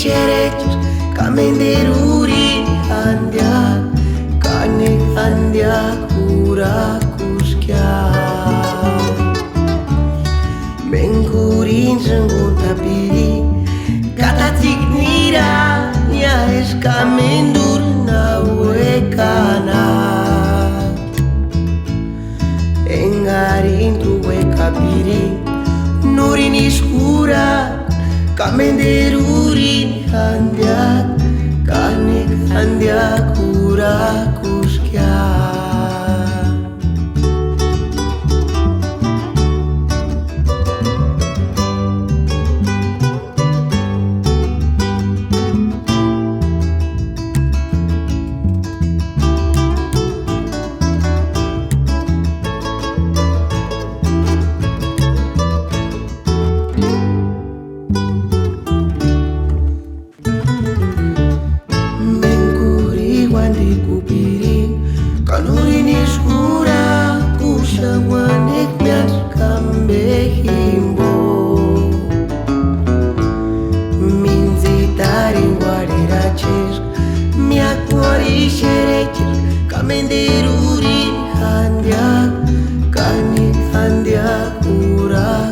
xeretos kamenderuri andya kane andya kurakuskya mengurinzangon tapiri katatiknira nya eskamendur na wekana engarintu wekapiri nurin iskura kamenderurin handyak kanek handyak kurakuskya kanurin iskura kushawanek mias kambehimbo minzitarin guariraches miakwari xereches kamenderurin handyak kanek handyak kura